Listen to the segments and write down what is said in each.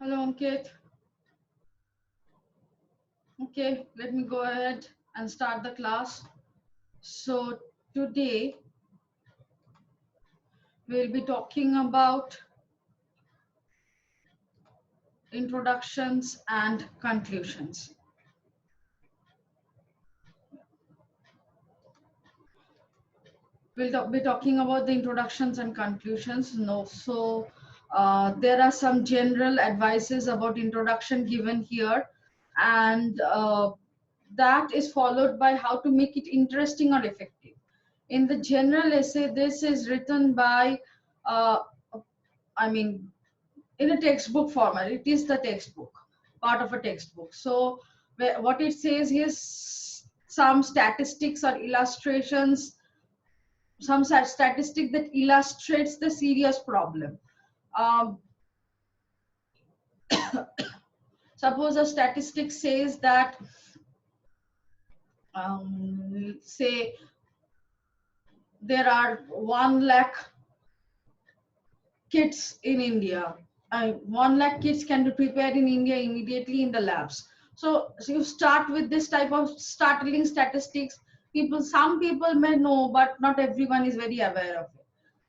Hello, Ankit. Okay, let me go ahead and start the class. So, today we'll be talking about introductions and conclusions. We'll be talking about the introductions and conclusions. No, so there are some general advices about introduction given here, and that is followed by how to make it interesting or effective. In the general essay, this is written by, uh, I mean, in a textbook format. It is the textbook, part of a textbook. So, what it says is some statistics or illustrations, some statistic that illustrates the serious problem. Um, Suppose a statistic says that, say, there are 1 lakh kits in India. 1 lakh kits can be prepared in India immediately in the labs. So you start with this type of startling statistics. Some people may know, but not everyone is very aware of it.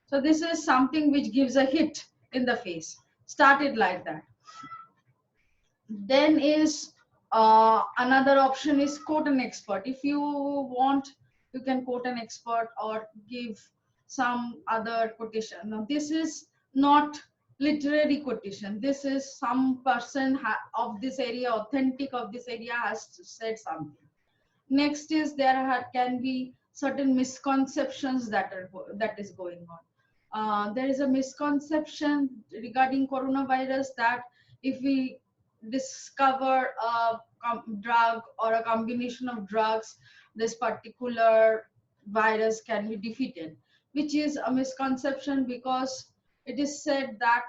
So this is something which gives a hit in the face. Start it like that. Then is another option is quote an expert. If you want, you can quote an expert or give some other quotation. Now this is not literary quotation. This is some person of this area, authentic of this area, has said something. Next is can be certain misconceptions that is going on. There is a misconception regarding coronavirus that if we discover a drug or a combination of drugs, this particular virus can be defeated, which is a misconception because it is said that,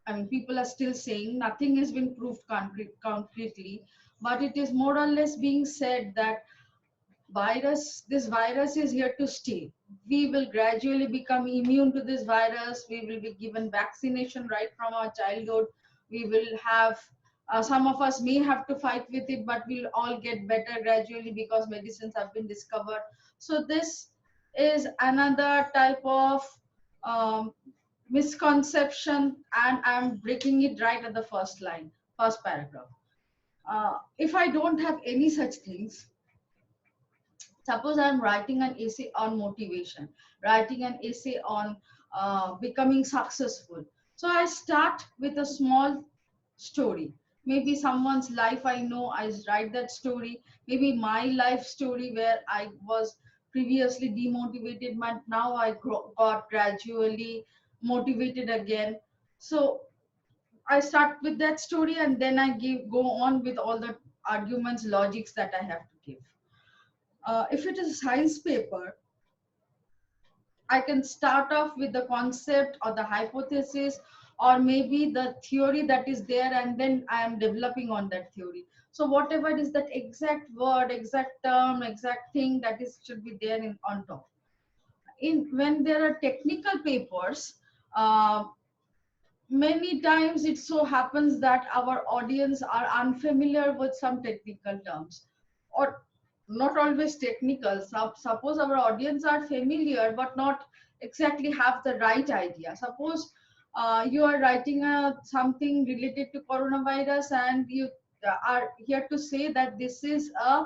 I mean, people are still saying nothing has been proved concretely, but it is more or less being said that this virus is here to stay. We will gradually become immune to this virus. We will be given vaccination right from our childhood. We will have, some of us may have to fight with it, but we'll all get better gradually because medicines have been discovered. So this is another type of um, misconception, and I'm breaking it right at the first paragraph. If I don't have any such things, suppose I'm writing an essay on motivation, writing an essay on becoming successful. So I start with a small story. Maybe someone's life I know, I write that story. Maybe my life story where I was previously demotivated, but now I got gradually motivated again. So I start with that story and then I go on with all the arguments, logics that I have to give. If it is a science paper, I can start off with the concept or the hypothesis or maybe the theory that is there, and then I am developing on that theory. So whatever it is, that exact word, exact term, exact thing that is should be there on top. When there are technical papers, uh, many times it so happens that our audience are unfamiliar with some technical terms, or not always technical. Suppose our audience are familiar but not exactly have the right idea. Suppose you are writing something related to coronavirus and you are here to say that this is a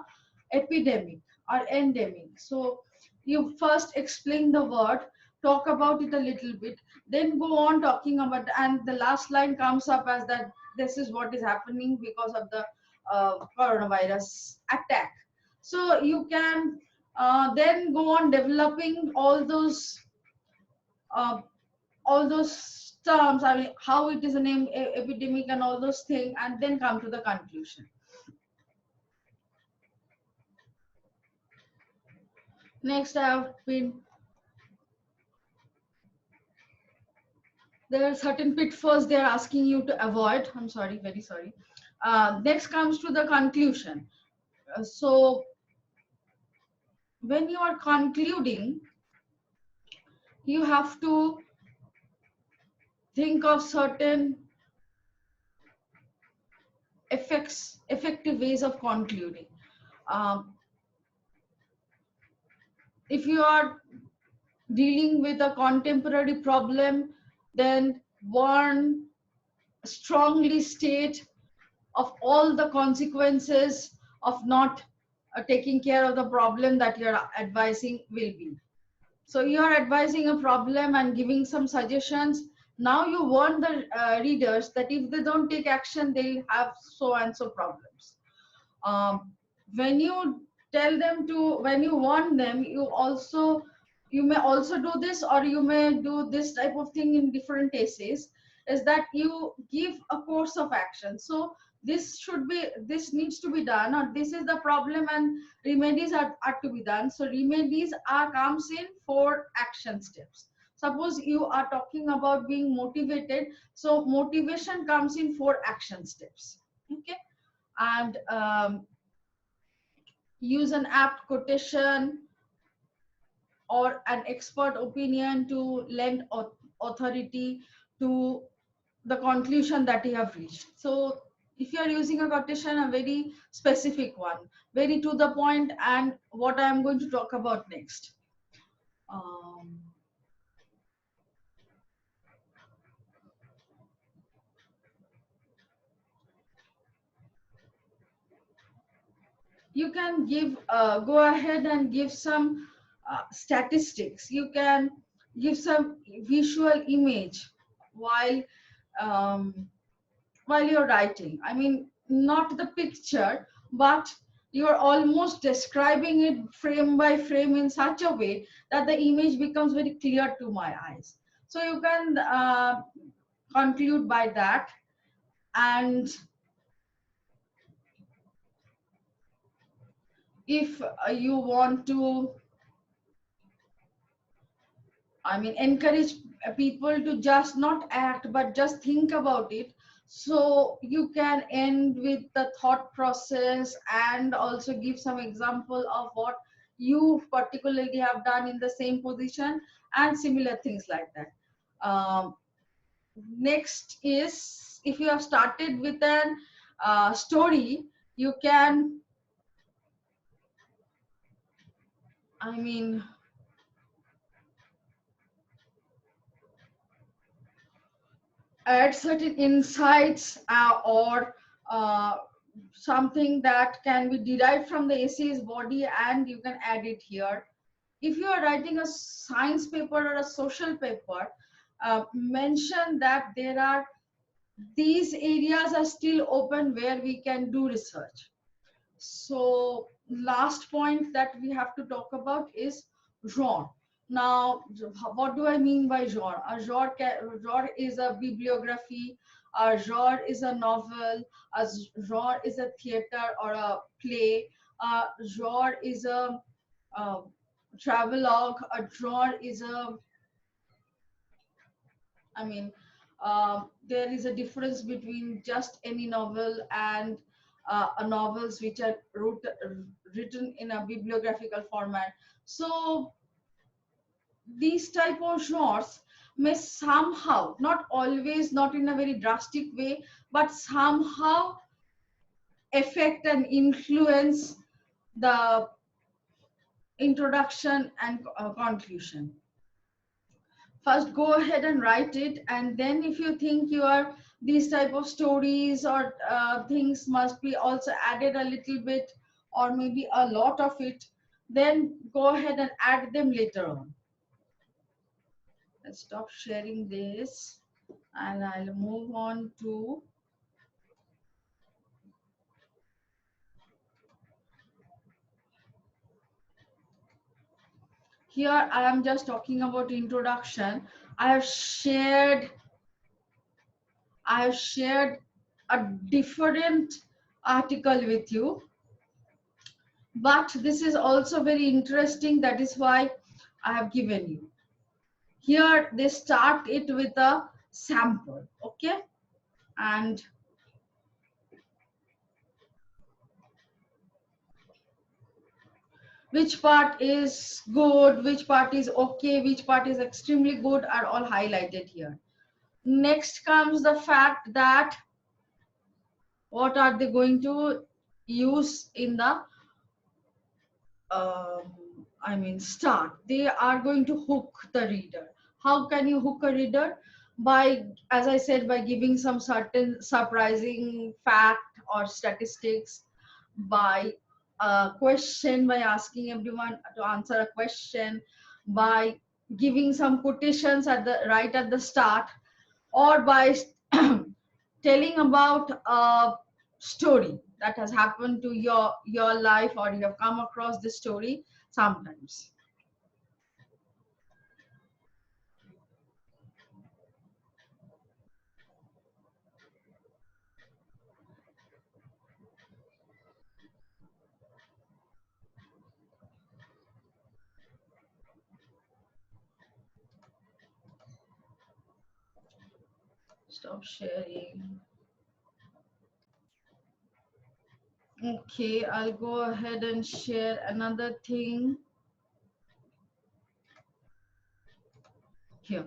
epidemic or endemic. So you first explain the word, talk about it a little bit, then go on talking about, and the last line comes up as that this is what is happening because of the coronavirus attack. So you can then go on developing uh, all those terms, I mean, how it is an epidemic and all those things, and then come to the conclusion. Next, I have been, there are certain pitfalls they're asking you to avoid. I'm sorry, very sorry. Next comes to the conclusion. So when you are concluding, you have to think of certain effective ways of concluding. Um, if you are dealing with a contemporary problem, then one strongly state of all the consequences of not taking care of the problem that you're advising will be. So you are advising a problem and giving some suggestions. Now you warn the readers that if they don't take action, they'll have so and so problems. um, when you tell them to, when you warn them, you may also do this, or you may do this type of thing in different cases, is that you give a course of action. So this needs to be done, or this is the problem and remedies are to be done. So remedies are comes in 4 action steps. Suppose you are talking about being motivated, so motivation comes in 4 action steps. Okay. And use an apt quotation or an expert opinion to lend authority to the conclusion that you have reached. So if you are using a quotation, a very specific one, very to the point, and what I am going to talk about next. You can give go ahead and give some statistics. You can give some visual image while um, while you're writing. I mean, not the picture, but you're almost describing it frame by frame in such a way that the image becomes very clear to my eyes. So you can conclude by that. And if you want to, I mean, encourage people to just not act, but just think about it. So you can end with the thought process and also give some example of what you particularly have done in the same position and similar things like that. Next is, if you have started with an story, you can, I mean, add certain insights or something that can be derived from the essay's body, and you can add it here. If you are writing a science paper or a social paper, mention that there are these areas are still open where we can do research. So last point that we have to talk about is genre. Now, what do I mean by genre? A genre is a bibliography, a genre is a novel, a genre is a theater or a play, a genre is a travelogue, a genre is a, I mean, there is a difference between just any novel and novels which are written in a bibliographical format. So these type of genres may somehow, not always, not in a very drastic way, but somehow affect and influence the introduction and conclusion. First go ahead and write it, and then if you think your these type of stories or things must be also added a little bit or maybe a lot of it, then go ahead and add them later on. Let's stop sharing this and I'll move on to here. I am just talking about introduction. I have shared a different article with you, but this is also very interesting. That is why I have given you. Here they start it with a sample, okay? And which part is good, which part is okay, which part is extremely good are all highlighted here. Next comes the fact that What are they going to use in the start? They are going to hook the reader. How can you hook a reader? By, as I said, by giving some certain surprising fact or statistics, by a question, by asking everyone to answer a question, by giving some quotations at the right at the start, or by telling about a story that has happened to your life, or you have come across this story sometimes. Stop sharing. Okay, I'll go ahead and share another thing here.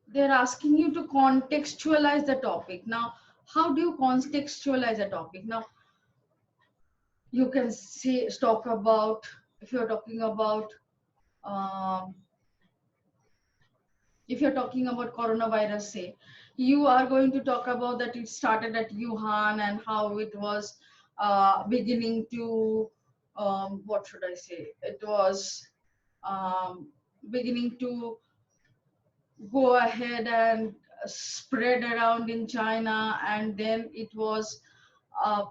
They're asking you to contextualize the topic. Now, how do you contextualize a topic? Now, you can say, talk about, if you're talking about, um, if you're talking about coronavirus, say, you are going to talk about that it started at Wuhan and how it was beginning to, what should I say? It was um, beginning to go ahead and spread around in China, and then it was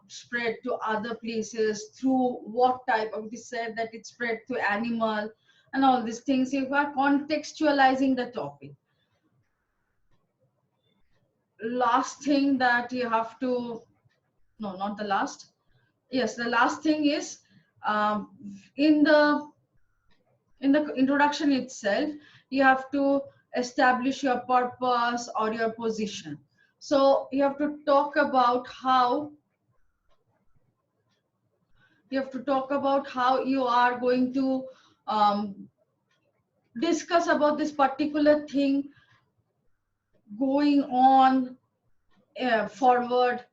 spread to other places through what type of, we said that it spread to animal and all these things. If you are contextualizing the topic, last thing that you have to, no, not the last, yes, the last thing is, um, in the introduction itself, you have to establish your purpose or your position. So you have to talk about how, you are going to um, discuss about this particular thing going on forward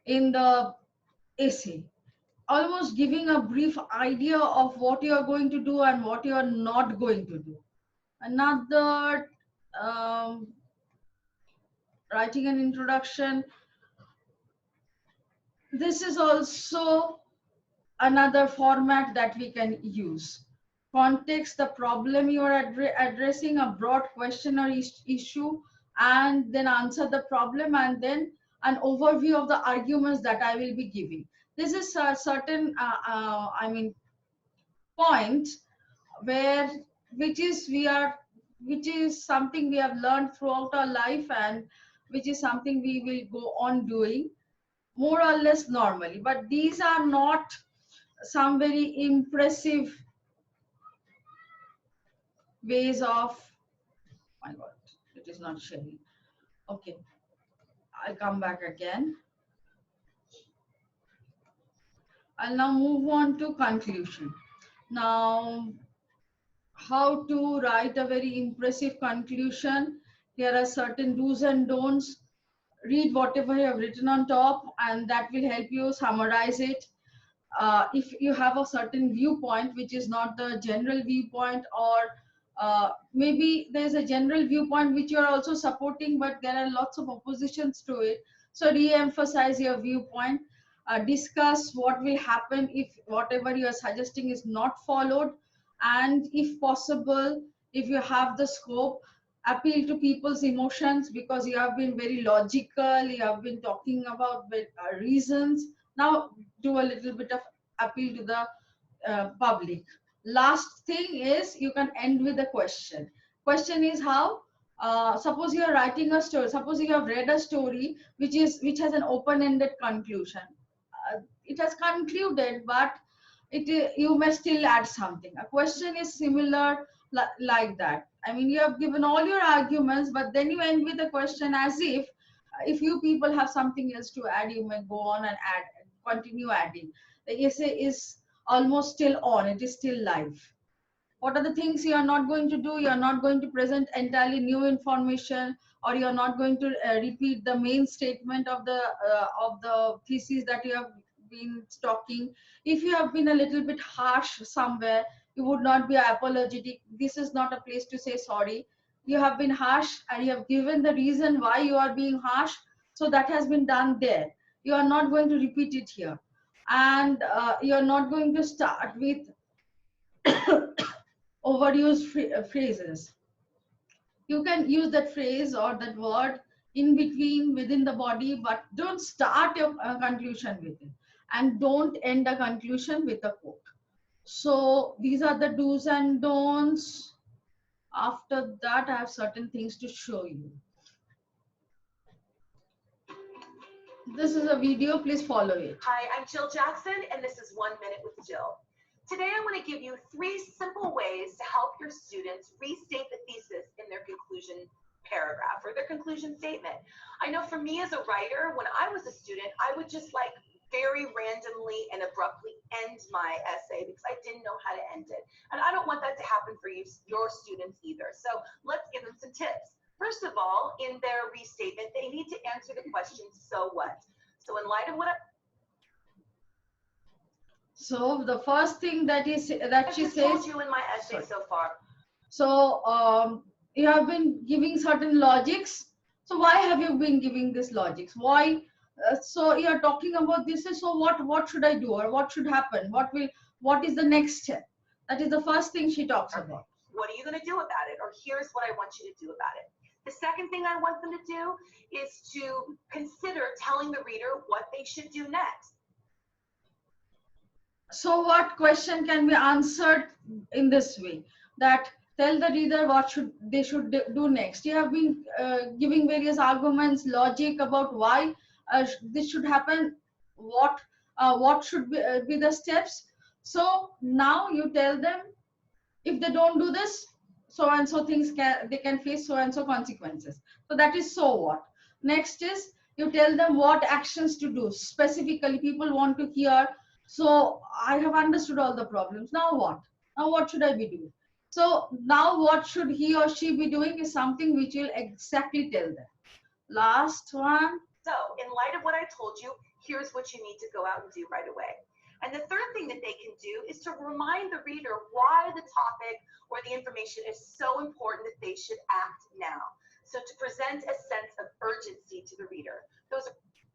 in the essay, almost giving a brief idea of what you are going to do and what you are not going to do. Another, um, writing an introduction, this is also another format that we can use. Context, the problem you are addressing, a broad question or issue, and then answer the problem, and then an overview of the arguments that I will be giving. This is a certain, point where, which is we are, which is something we have learned throughout our life, and which is something we will go on doing more or less normally. But these are not some very impressive ways of, my god, it is not sharing. Okay, I'll come back again. I'll now move on to conclusion. Now, how to write a very impressive conclusion. Here are certain do's and don'ts. Read whatever you have written on top, and that will help you summarize it. If you have a certain viewpoint which is not the general viewpoint, or maybe there's a general viewpoint which you are also supporting, but there are lots of oppositions to it, so re-emphasize your viewpoint. Discuss what will happen if whatever you are suggesting is not followed, and if possible, if you have the scope, appeal to people's emotions, because you have been very logical, you have been talking about reasons. Now do a little bit of appeal to the public. Last thing is, you can end with a question. Question is how, suppose you are writing a story, suppose you have read a story which has an open-ended conclusion. It has concluded, but you may still add something. A question is similar, like that. I mean, you have given all your arguments, but then you end with a question, as if you people have something else to add, you may go on and add, continue adding. The essay is almost still on, it is still live. What are the things you are not going to do? You are not going to present entirely new information, or you are not going to repeat the main statement of the thesis that you have been talking. If you have been a little bit harsh somewhere, you would not be apologetic. This is not a place to say sorry. You have been harsh and you have given the reason why you are being harsh, so that has been done there. You are not going to repeat it here, and you are not going to start with overused phrases. You can use that phrase or that word in between within the body, but don't start your conclusion with it, and don't end a conclusion with a quote. So these are the do's and don'ts. After that, I have certain things to show you. This is a video, please follow it. Hi, I'm Jill Jackson, and this is 1 Minute with Jill. Today I want to give you 3 simple ways to help your students restate the thesis in their conclusion paragraph or their conclusion statement. I know for me as a writer, when I was a student, I would just like very randomly and abruptly end my essay because I didn't know how to end it. And I don't want that to happen for you, your students either. So let's give them some tips. First of all, in their restatement, they need to answer the question, so what? So in light of what So the first thing that is I that she just says. told you in my essay Sorry. so far. So you have been giving certain logics. So why have you been giving this logics? Why? So you are talking about this. So what should I do, or what should happen? What is the next step? That is the first thing she talks about. What are you going to do about it? Or here's what I want you to do about it. The second thing I want them to do is to consider telling the reader what they should do next. So what question can be answered in this way? That tell the reader what they should do next. You have been giving various arguments, logic about why this should happen, what should be the steps. So now you tell them, if they don't do this, so and so things they can face so and so consequences. So that is so what. Next is you tell them what actions to do. Specifically, people want to hear, so I have understood all the problems. Now what? Now what should I be doing? So now what should he or she be doing is something which will exactly tell them. Last one. So in light of what I told you, here's what you need to go out and do right away. And the third thing that they can do is to remind the reader why the topic or the information is so important that they should act now. So to present a sense of urgency to the reader. Those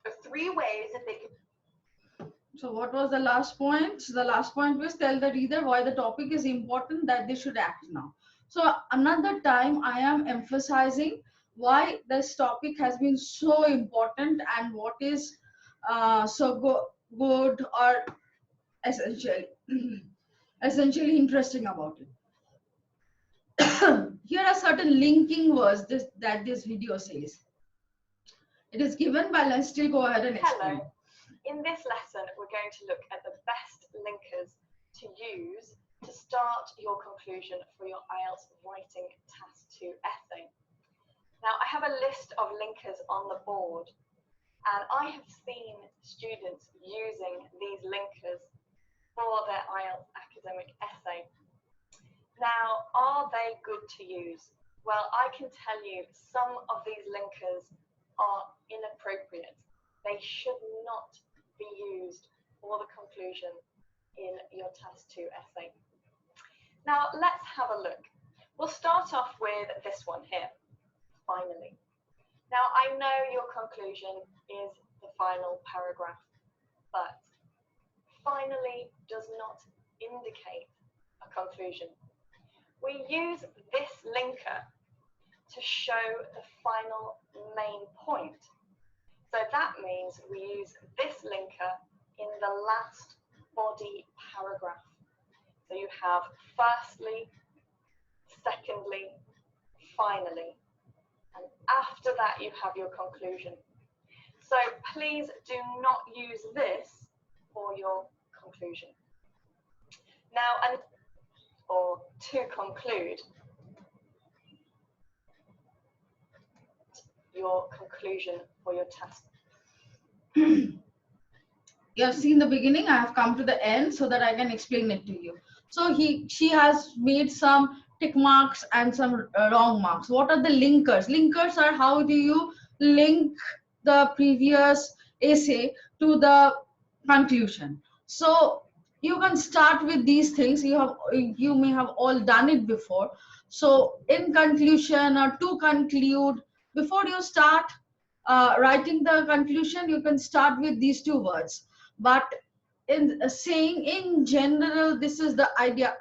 are 3 ways that they can. So what was the last point? The last point was tell the reader why the topic is important, that they should act now. So another time I am emphasizing why this topic has been so important and what is so good or essentially essentially interesting about it. Here are certain linking words that this video says. It is given by, let's still go ahead and explain. Hello. In this lesson, we're going to look at the best linkers to use to start your conclusion for your IELTS Writing Task 2 essay. Now, I have a list of linkers on the board, and I have seen students using these linkers for their IELTS academic essay. Now, are they good to use? Well, I can tell you some of these linkers are inappropriate. They should not be used for the conclusion in your Task 2 essay. Now, let's have a look. We'll start off with this one here, finally. Now, I know your conclusion is the final paragraph, but finally does not indicate a conclusion. We use this linker to show the final main point. So that means we use this linker in the last body paragraph. So you have firstly, secondly, finally, and after that you have your conclusion. So please do not use this for your conclusion. Now, or to conclude, your conclusion for your task. You have seen the beginning, I have come to the end so that I can explain it to you. So she has made some tick marks and some wrong marks. What are the linkers? Linkers are how do you link the previous essay to the conclusion. So you can start with these things. You may have all done it before. So in conclusion or to conclude, before you start writing the conclusion, you can start with these two words. But in saying in general, this is the idea.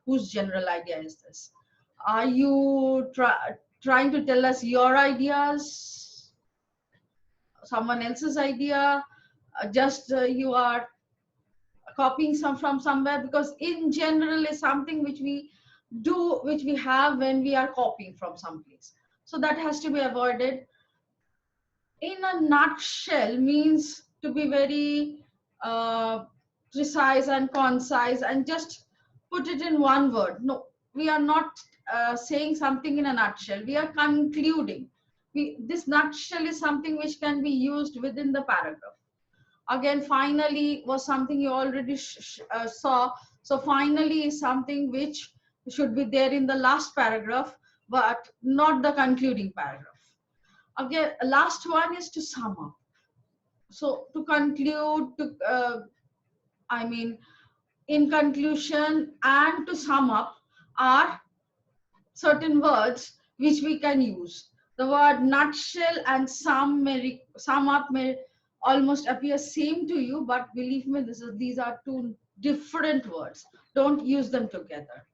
Whose general idea is this? Are you trying to tell us your ideas, someone else's idea? Just you are copying some from somewhere? Because in general is something which we do, which we have when we are copying from some place. So that has to be avoided. In a nutshell means to be very uh, precise and concise and just put it in one word. No, we are not saying something in a nutshell. We are concluding. This nutshell is something which can be used within the paragraph. Again, finally was something you already saw. So finally is something which should be there in the last paragraph, but not the concluding paragraph. Again, last one is to sum up. So to conclude, I mean, in conclusion and to sum up are certain words which we can use. The word nutshell and sum up may almost appear same to you, but believe me, these are two different words. Don't use them together.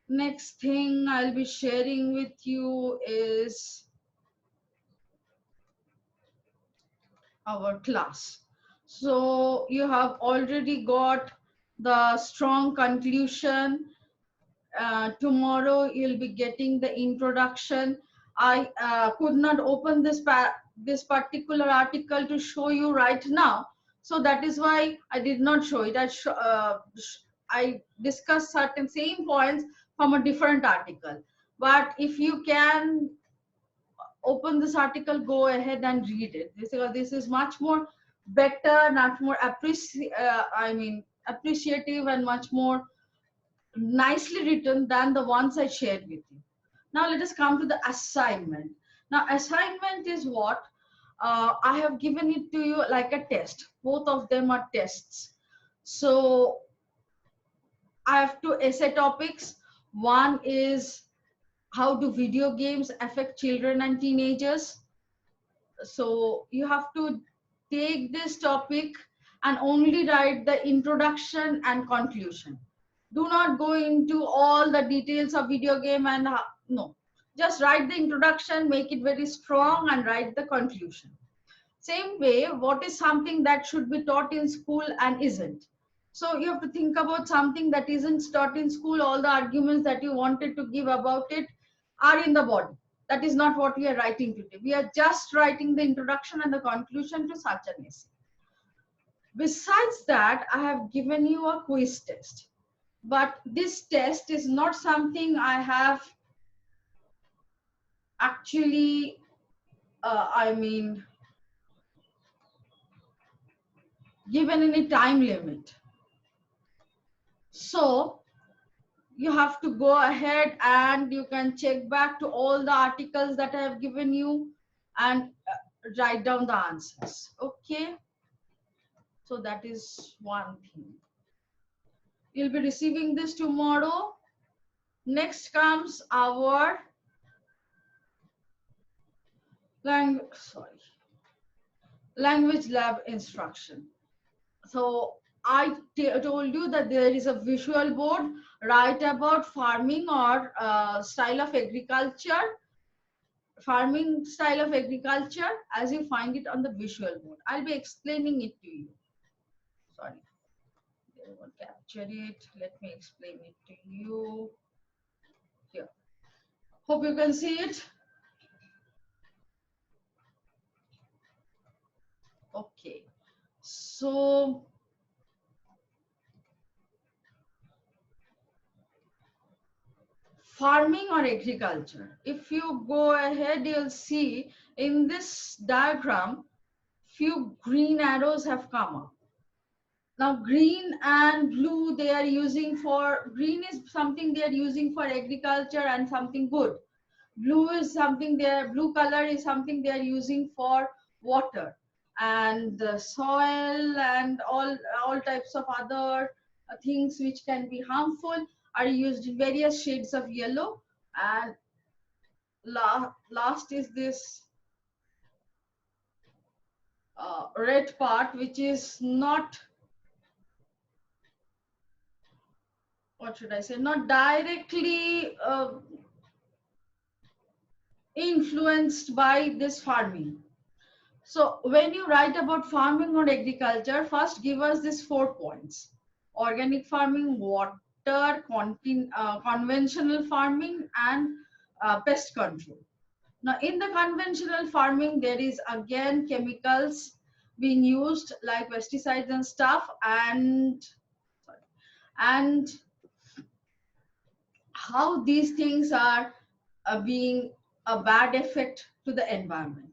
Next thing I'll be sharing with you is our class. So you have already got the strong conclusion. Tomorrow you'll be getting the introduction. I could not open this particular article to show you right now, so that is why I did not show it. I discussed certain same points from a different article. But if you can open this article, go ahead and read it. This is much more better, much more appreciative and much more nicely written than the ones I shared with you. Now let us come to the assignment. Now assignment is what? I have given it to you like a test. Both of them are tests. So I have two essay topics. One is how do video games affect children and teenagers? So you have to take this topic and only write the introduction and conclusion. Do not go into all the details of video game and no, just write the introduction, make it very strong, and write the conclusion. Same way, what is something that should be taught in school and isn't? So you have to think about something that isn't taught in school. All the arguments that you wanted to give about it are in the body. That is not what we are writing today. We are just writing the introduction and the conclusion to such an essay. Besides that, I have given you a quiz test. But this test is not something I have actually, given any time limit. So you have to go ahead and you can check back to all the articles that I have given you and write down the answers. Okay. So that is one thing. You'll be receiving this tomorrow. Next comes our language lab instruction. So I told you that there is a visual board. Write about farming or style of agriculture. Farming style of agriculture as you find it on the visual board. I'll be explaining it to you. Sorry, they won't capture it. Let me explain it to you here. Hope you can see it. Okay, so farming or agriculture. If you go ahead, you'll see in this diagram, few green arrows have come up. Now green and blue, they are using for, green is something they are using for agriculture and something good. Blue is something there, blue color is something they are using for water and soil and all types of other things which can be harmful are used in various shades of yellow. And last is this red part, which is not, what should I say, not directly influenced by this farming. So when you write about farming or agriculture, first give us these 4 points: organic farming, water, conventional farming, and pest control. Now in the conventional farming, there is again chemicals being used like pesticides and stuff, and how these things are being a bad effect to the environment.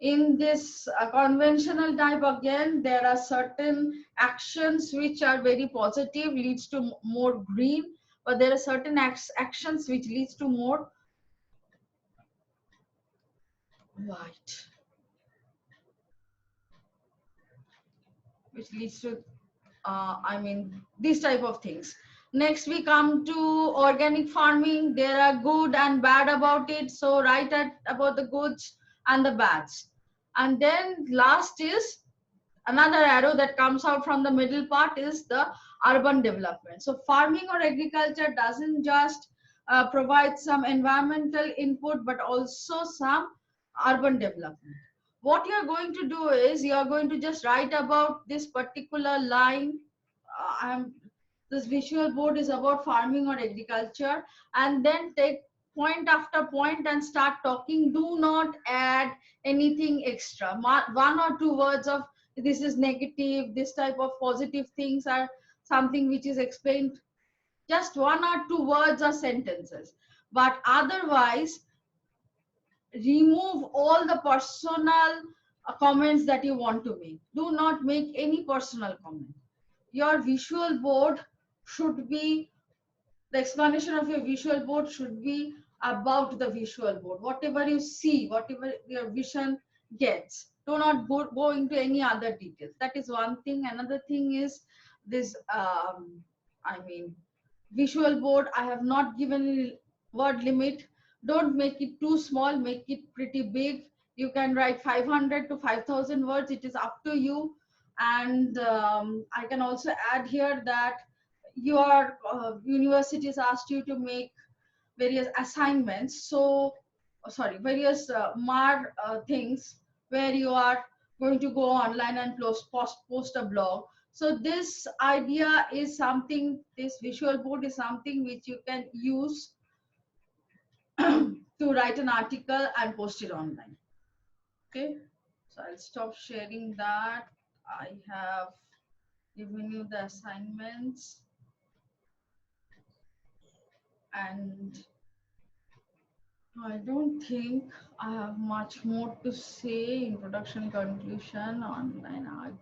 In this conventional type, again there are certain actions which are very positive, leads to more green, but there are certain actions which leads to more white, which leads to I mean these type of things. Next we come to organic farming. There are good and bad about it, so write about the goods and the bads. And then last is another arrow that comes out from the middle part is the urban development. So farming or agriculture doesn't just provide some environmental input, but also some urban development. What you're going to do is you're going to just write about this particular line. I'm This visual board is about farming or agriculture, and then take point after point and start talking. Do not add anything extra. One or two words of this is negative, this type of positive things are something which is explained, just one or two words or sentences. But otherwise, remove all the personal comments that you want to make. Do not make any personal comment. Your visual board should be, the explanation of your visual board should be about the visual board. Whatever you see, whatever your vision gets, do not go into any other details. That is one thing. Another thing is this I mean visual board, I have not given word limit. Don't make it too small, make it pretty big. You can write 500 to 5000 words, it is up to you. And I can also add here that your universities asked you to make various assignments, so sorry, various mar things where you are going to go online and post a blog. So this idea is something, this visual board is something which you can use to write an article and post it online. Okay, so I'll stop sharing that. I have given you the assignments, and I don't think I have much more to say. Introduction, conclusion, online art,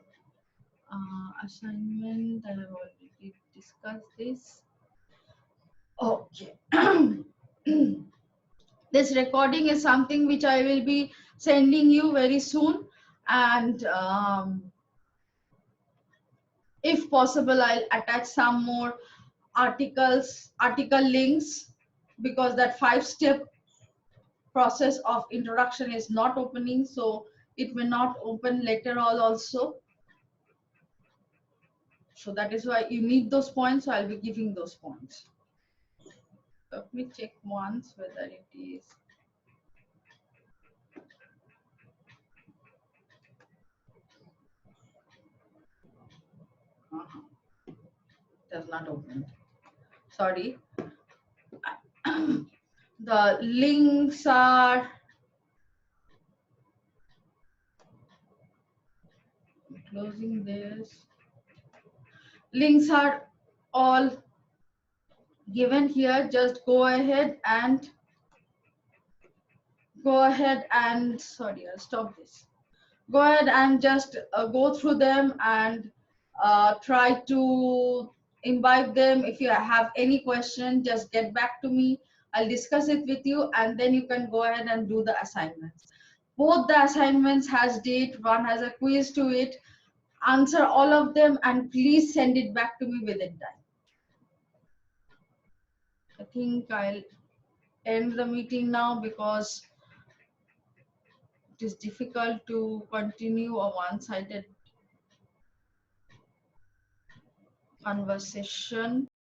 assignment. I have already discussed this. Okay. This recording is something which I will be sending you very soon, and if possible, I'll attach some more article links, because that 5-step process of introduction is not opening, so it may not open later on also. So that is why you need those points, so I'll be giving those points. Let me check once whether it is. Does not open. Sorry. The links are closing this. Links are all given here. Just go ahead and sorry, I'll stop this. Go ahead and just go through them and Try to imbibe them. If you have any question, just get back to me. I'll discuss it with you, and then you can go ahead and do the assignments. Both the assignments has date, one has a quiz to it. Answer all of them and please send it back to me within time. I think I'll end the meeting now because it is difficult to continue a one-sided conversation.